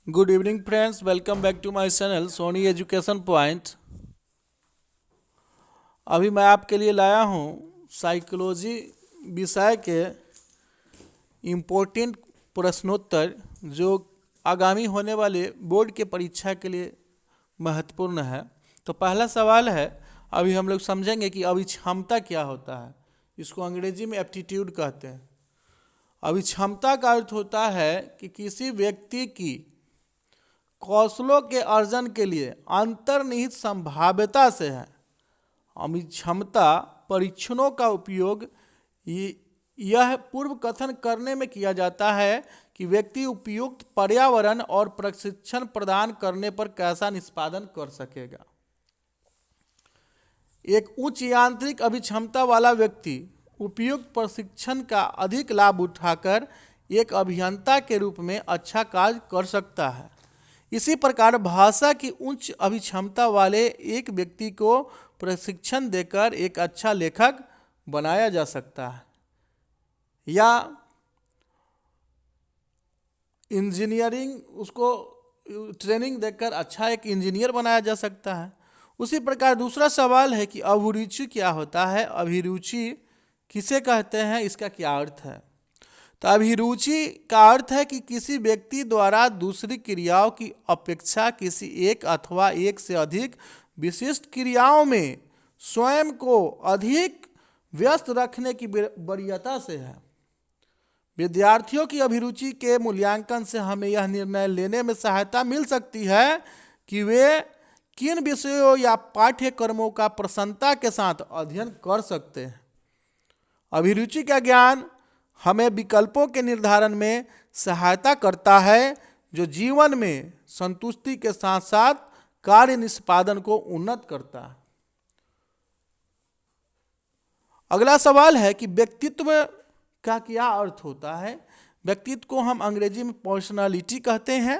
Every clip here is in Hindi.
Good evening friends, welcome back to my channel Soni education point. अभी मैं आपके लिए लाया हूँ साइकोलॉजी विषय के इम्पोर्टेंट प्रश्नोत्तर जो आगामी होने वाले बोर्ड के परीक्षा के लिए महत्वपूर्ण है। तो पहला सवाल है, अभी हम लोग समझेंगे कि अभिक्षमता क्या होता है। इसको अंग्रेजी में एप्टीट्यूड कहते हैं। अभिक्षमता का अर्थ होता है कि किसी व्यक्ति की कौशलों के अर्जन के लिए अंतर्निहित संभाव्यता से है। अभिक्षमता परीक्षणों का उपयोग यह पूर्व कथन करने में किया जाता है कि व्यक्ति उपयुक्त पर्यावरण और प्रशिक्षण प्रदान करने पर कैसा निष्पादन कर सकेगा। एक उच्च यांत्रिक अभिक्षमता वाला व्यक्ति उपयुक्त प्रशिक्षण का अधिक लाभ उठाकर एक अभियंता के रूप में अच्छा कार्य कर सकता है। इसी प्रकार भाषा की उच्च अभिक्षमता वाले एक व्यक्ति को प्रशिक्षण देकर एक अच्छा लेखक बनाया जा सकता है, या इंजीनियरिंग उसको ट्रेनिंग देकर अच्छा एक इंजीनियर बनाया जा सकता है। उसी प्रकार दूसरा सवाल है कि अभिरुचि क्या होता है। अभिरुचि किसे कहते हैं, इसका क्या अर्थ है। तो अभिरुचि का अर्थ है कि किसी व्यक्ति द्वारा दूसरी क्रियाओं की अपेक्षा किसी एक अथवा एक से अधिक विशिष्ट क्रियाओं में स्वयं को अधिक व्यस्त रखने की वरीयता से है। विद्यार्थियों की अभिरुचि के मूल्यांकन से हमें यह निर्णय लेने में सहायता मिल सकती है कि वे किन विषयों या पाठ्यक्रमों का प्रसन्नता के साथ अध्ययन कर सकते हैं। अभिरुचि का ज्ञान हमें विकल्पों के निर्धारण में सहायता करता है, जो जीवन में संतुष्टि के साथ साथ कार्य निष्पादन को उन्नत करता है। अगला सवाल है कि व्यक्तित्व का क्या अर्थ होता है। व्यक्तित्व को हम अंग्रेजी में पर्सनालिटी कहते हैं।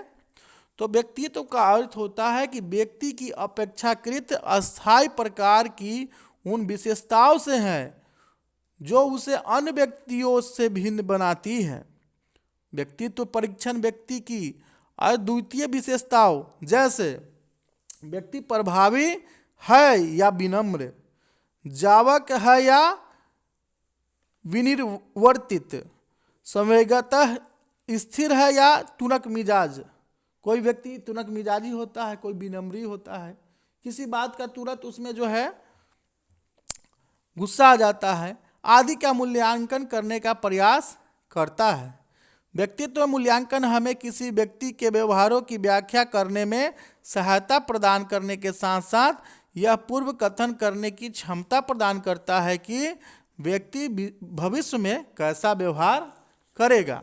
तो व्यक्तित्व का अर्थ होता है कि व्यक्ति की अपेक्षाकृत अस्थायी प्रकार की उन विशेषताओं से है जो उसे अन्य व्यक्तियों से भिन्न बनाती है। व्यक्तित्व परीक्षण व्यक्ति की अद्वितीय विशेषताओं जैसे व्यक्ति प्रभावी है या विनम्र, जावक है या विनिर्वर्तित, संवेगतः स्थिर है या तुनक मिजाज। कोई व्यक्ति तुनक मिजाजी होता है, कोई विनम्री होता है, किसी बात का तुरंत उसमें जो है गुस्सा आ जाता है आदि का मूल्यांकन करने का प्रयास करता है। व्यक्तित्व मूल्यांकन हमें किसी व्यक्ति के व्यवहारों की व्याख्या करने में सहायता प्रदान करने के साथ साथ यह पूर्व कथन करने की क्षमता प्रदान करता है कि व्यक्ति भविष्य में कैसा व्यवहार करेगा।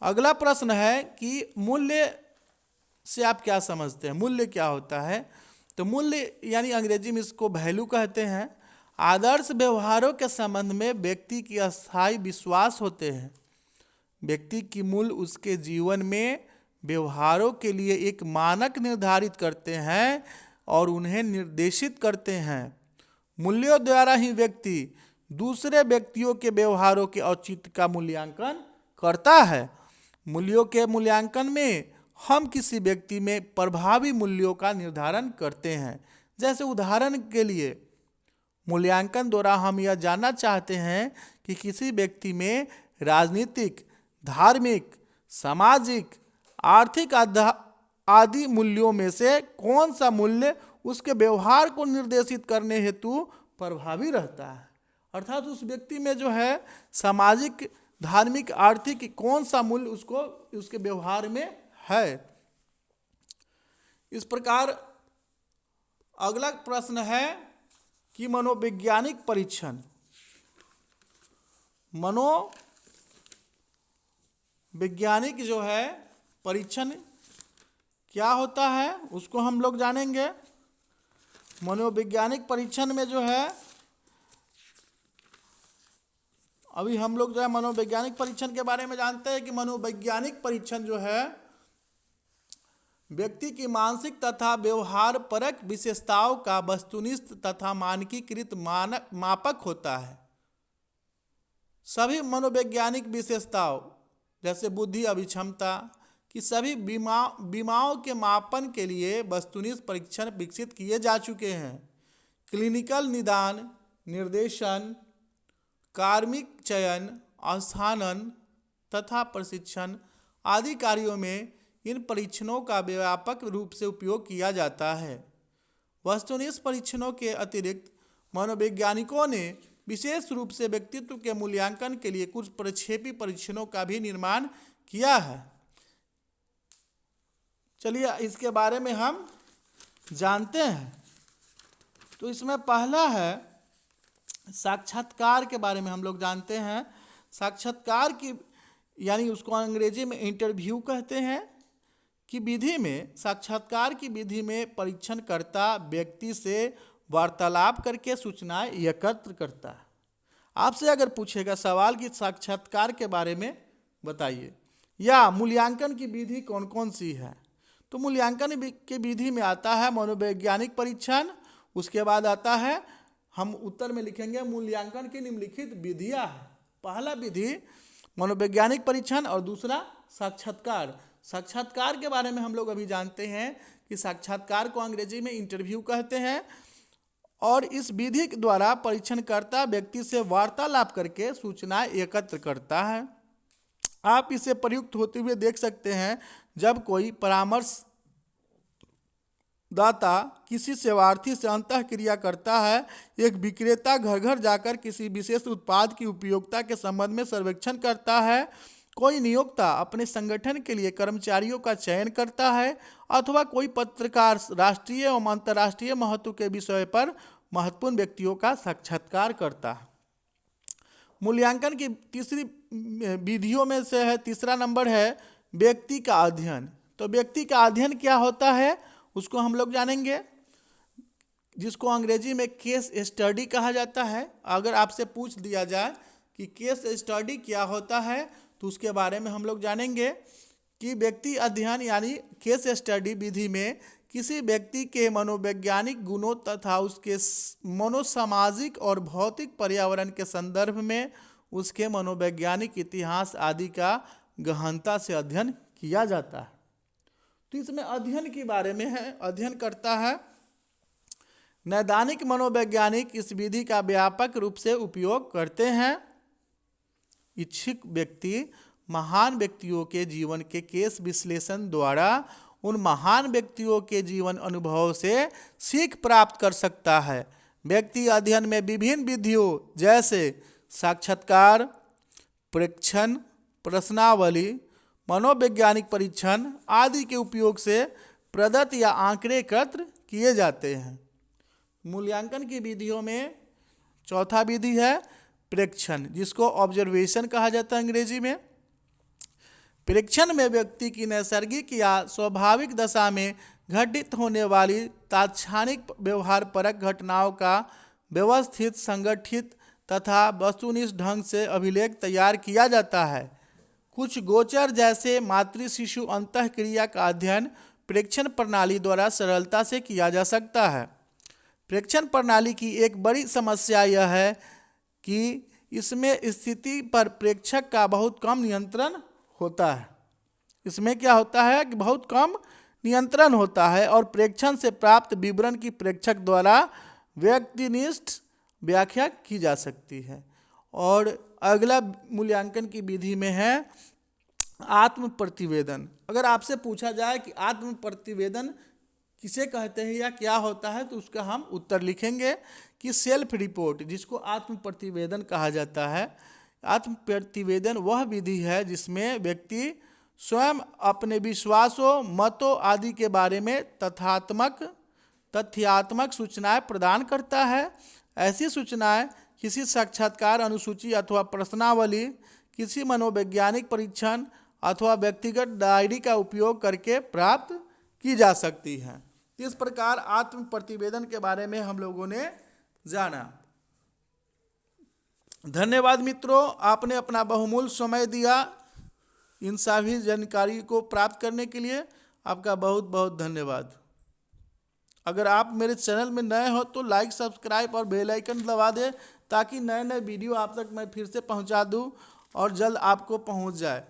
अगला प्रश्न है कि मूल्य से आप क्या समझते हैं। मूल्य क्या होता है। तो मूल्य यानी अंग्रेजी में इसको वैल्यू कहते हैं। आदर्श व्यवहारों के संबंध में व्यक्ति की अस्थायी विश्वास होते हैं। व्यक्ति की मूल्य उसके जीवन में व्यवहारों के लिए एक मानक निर्धारित करते हैं और उन्हें निर्देशित करते हैं। मूल्यों द्वारा ही व्यक्ति दूसरे व्यक्तियों के व्यवहारों के औचित्य का मूल्यांकन करता है। मूल्यों के मूल्यांकन में हम किसी व्यक्ति में प्रभावी मूल्यों का निर्धारण करते हैं। जैसे उदाहरण के लिए मूल्यांकन द्वारा हम यह जानना चाहते हैं कि किसी व्यक्ति में राजनीतिक, धार्मिक, सामाजिक, आर्थिक आदि मूल्यों में से कौन सा मूल्य उसके व्यवहार को निर्देशित करने हेतु प्रभावी रहता है। अर्थात उस व्यक्ति में जो है सामाजिक, धार्मिक, आर्थिक कौन सा मूल्य उसको उसके व्यवहार में है। इस प्रकार अगला प्रश्न है कि मनोवैज्ञानिक परीक्षण। मनोवैज्ञानिक जो है परीक्षण क्या होता है उसको हम लोग जानेंगे। मनोवैज्ञानिक परीक्षण में जो है अभी हम लोग जो है मनोवैज्ञानिक परीक्षण के बारे में जानते हैं कि मनोवैज्ञानिक परीक्षण जो है व्यक्ति की मानसिक तथा व्यवहार परक विशेषताओं का वस्तुनिष्ठ तथा मानकीकृत मापक होता है। सभी मनोवैज्ञानिक विशेषताओं जैसे बुद्धि, अभिक्षमता, कि सभी बीमाओं के मापन के लिए वस्तुनिष्ठ परीक्षण विकसित किए जा चुके हैं। क्लिनिकल निदान, निर्देशन, कार्मिक चयन, स्थानन तथा प्रशिक्षण आदि कार्यों में इन परीक्षणों का व्यापक रूप से उपयोग किया जाता है। वस्तुनिष्ठ परीक्षणों के अतिरिक्त मनोवैज्ञानिकों ने विशेष रूप से व्यक्तित्व के मूल्यांकन के लिए कुछ प्रक्षेपी परीक्षणों का भी निर्माण किया है। चलिए इसके बारे में हम जानते हैं। तो इसमें पहला है साक्षात्कार के बारे में हम लोग जानते हैं। साक्षात्कार की यानी उसको अंग्रेजी में इंटरव्यू कहते हैं कि विधि में साक्षात्कार की विधि में परीक्षणकर्ता व्यक्ति से वार्तालाप करके सूचनाएं एकत्र करता है। आपसे अगर पूछेगा सवाल कि साक्षात्कार के बारे में बताइए या मूल्यांकन की विधि कौन कौन सी है, तो मूल्यांकन की विधि में आता है मनोवैज्ञानिक परीक्षण, उसके बाद आता है, हम उत्तर में लिखेंगे मूल्यांकन की निम्नलिखित विधियां हैं। पहला विधि मनोवैज्ञानिक परीक्षण और दूसरा साक्षात्कार। साक्षात्कार के बारे में हम लोग अभी जानते हैं कि साक्षात्कार को अंग्रेजी में इंटरव्यू कहते हैं और इस विधि के द्वारा परीक्षणकर्ता व्यक्ति से वार्तालाप करके सूचनाएं एकत्र करता है। आप इसे प्रयुक्त होते हुए देख सकते हैं जब कोई परामर्शदाता किसी सेवार्थी से अंतःक्रिया करता है। एक विक्रेता घर घर जाकर किसी विशेष उत्पाद की उपयोगिता के संबंध में सर्वेक्षण करता है। कोई नियोक्ता अपने संगठन के लिए कर्मचारियों का चयन करता है अथवा कोई पत्रकार राष्ट्रीय एवं अंतर्राष्ट्रीय महत्व के विषय पर महत्वपूर्ण व्यक्तियों का साक्षात्कार करता है। मूल्यांकन की तीसरी विधियों में से है, तीसरा नंबर है व्यक्ति का अध्ययन। तो व्यक्ति का अध्ययन क्या होता है उसको हम लोग जानेंगे, जिसको अंग्रेजी में केस स्टडी कहा जाता है। अगर आपसे पूछ दिया जाए कि केस स्टडी क्या होता है तो उसके बारे में हम लोग जानेंगे कि व्यक्ति अध्ययन यानी केस स्टडी विधि में किसी व्यक्ति के मनोवैज्ञानिक गुणों तथा उसके मनोसामाजिक और भौतिक पर्यावरण के संदर्भ में उसके मनोवैज्ञानिक इतिहास आदि का गहनता से अध्ययन किया जाता है। तो इसमें अध्ययन के बारे में है, अध्ययन करता है। नैदानिक मनोवैज्ञानिक इस विधि का व्यापक रूप से उपयोग करते हैं। इच्छुक व्यक्ति महान व्यक्तियों के जीवन के केस विश्लेषण द्वारा उन महान व्यक्तियों के जीवन अनुभव से सीख प्राप्त कर सकता है। व्यक्ति अध्ययन में विभिन्न विधियों जैसे साक्षात्कार, परीक्षण, प्रश्नावली, मनोवैज्ञानिक परीक्षण आदि के उपयोग से प्रदत्त या आंकड़े एकत्र किए जाते हैं। मूल्यांकन की विधियों में चौथा विधि है प्रेक्षण, जिसको ऑब्जर्वेशन कहा जाता है अंग्रेजी में। प्रेक्षण में व्यक्ति की नैसर्गिक या स्वाभाविक दशा में घटित होने वाली तात्क्षणिक व्यवहारपरक घटनाओं का व्यवस्थित, संगठित तथा वस्तुनिष्ठ ढंग से अभिलेख तैयार किया जाता है। कुछ गोचर जैसे मातृ शिशु अंतःक्रिया का अध्ययन प्रेक्षण प्रणाली द्वारा सरलता से किया जा सकता है। प्रेक्षण प्रणाली की एक बड़ी समस्या यह है कि इसमें स्थिति पर प्रेक्षक का बहुत कम नियंत्रण होता है। इसमें क्या होता है कि बहुत कम नियंत्रण होता है और प्रेक्षण से प्राप्त विवरण की प्रेक्षक द्वारा व्यक्तिनिष्ठ व्याख्या की जा सकती है। और अगला मूल्यांकन की विधि में है आत्म प्रतिवेदन। अगर आपसे पूछा जाए कि आत्म प्रतिवेदन किसे कहते हैं या क्या होता है तो उसका हम उत्तर लिखेंगे कि सेल्फ रिपोर्ट, जिसको आत्म प्रतिवेदन कहा जाता है। आत्म प्रतिवेदन वह विधि है जिसमें व्यक्ति स्वयं अपने विश्वासों, मतों आदि के बारे में तथ्यात्मक सूचनाएं प्रदान करता है। ऐसी सूचनाएं किसी साक्षात्कार अनुसूची अथवा प्रश्नावली, किसी मनोवैज्ञानिक परीक्षण अथवा व्यक्तिगत डायरी का उपयोग करके प्राप्त की जा सकती हैं। इस प्रकार आत्म प्रतिवेदन के बारे में हम लोगों ने जाना। धन्यवाद मित्रों, आपने अपना बहुमूल्य समय दिया इन सभी जानकारी को प्राप्त करने के लिए। आपका बहुत बहुत धन्यवाद। अगर आप मेरे चैनल में नए हो तो लाइक, सब्सक्राइब और बेल आइकन दबा दें ताकि नए नए वीडियो आप तक मैं फिर से पहुंचा दूं और जल्द आपको पहुंच जाए।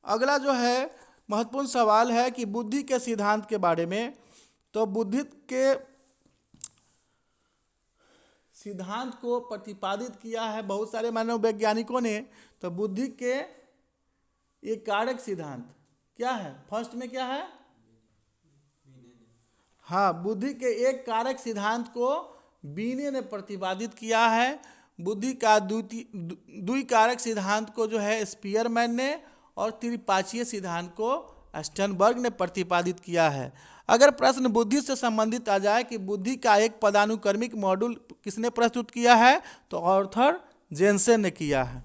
अगला जो है महत्वपूर्ण सवाल है कि बुद्धि के सिद्धांत के बारे में। तो बुद्धि के सिद्धांत को प्रतिपादित किया है बहुत सारे मनोवैज्ञानिकों ने। तो बुद्धि के एक कारक सिद्धांत क्या है? फर्स्ट में क्या है? हाँ, बुद्धि के एक कारक सिद्धांत को बीने ने प्रतिपादित किया है। बुद्धि का द्विकारक सिद्धांत को जो है स्पीयरमैन ने, और त्रिपाचीय सिद्धांत को स्टर्नबर्ग ने प्रतिपादित किया है। अगर प्रश्न बुद्धि से संबंधित आ जाए कि बुद्धि का एक पदानुक्रमिक मॉड्यूल किसने प्रस्तुत किया है, तो आर्थर जेनसेन ने किया है।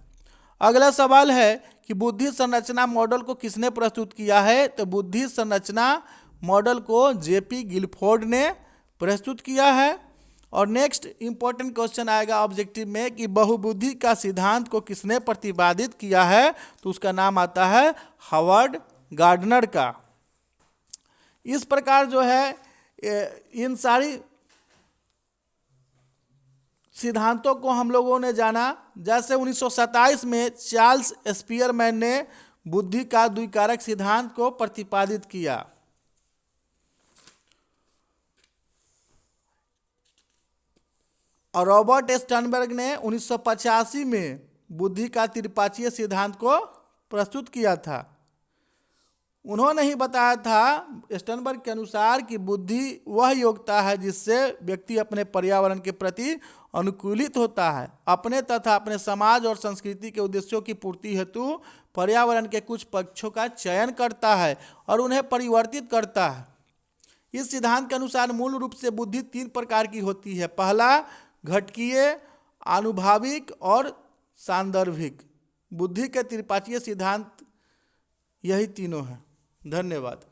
अगला सवाल है कि बुद्धि संरचना मॉडल को किसने प्रस्तुत किया है, तो बुद्धि संरचना मॉडल को जेपी गिलफोर्ड ने प्रस्तुत किया है। और नेक्स्ट इंपॉर्टेंट क्वेश्चन आएगा ऑब्जेक्टिव में कि बहुबुद्धि का सिद्धांत को किसने प्रतिपादित किया है, तो उसका नाम आता है हावर्ड गार्डनर का। इस प्रकार जो है इन सारी सिद्धांतों को हम लोगों ने जाना। जैसे 1927 में चार्ल्स स्पीयरमैन ने बुद्धि का द्विकारक सिद्धांत को प्रतिपादित किया। और रॉबर्ट स्टर्नबर्ग ने 1985 में बुद्धि का त्रिपाचीय सिद्धांत को प्रस्तुत किया था। उन्होंने ही बताया था स्टर्नबर्ग के अनुसार कि बुद्धि वह योग्यता है जिससे व्यक्ति अपने पर्यावरण के प्रति अनुकूलित होता है, अपने तथा अपने समाज और संस्कृति के उद्देश्यों की पूर्ति हेतु पर्यावरण के कुछ पक्षों का चयन करता है और उन्हें परिवर्तित करता है। इस सिद्धांत के अनुसार मूल रूप से बुद्धि 3 प्रकार की होती है। पहला घटकीय, आनुभाविक और सांदर्भिक। बुद्धि के त्रिपाचीय सिद्धांत यही तीनों हैं। धन्यवाद।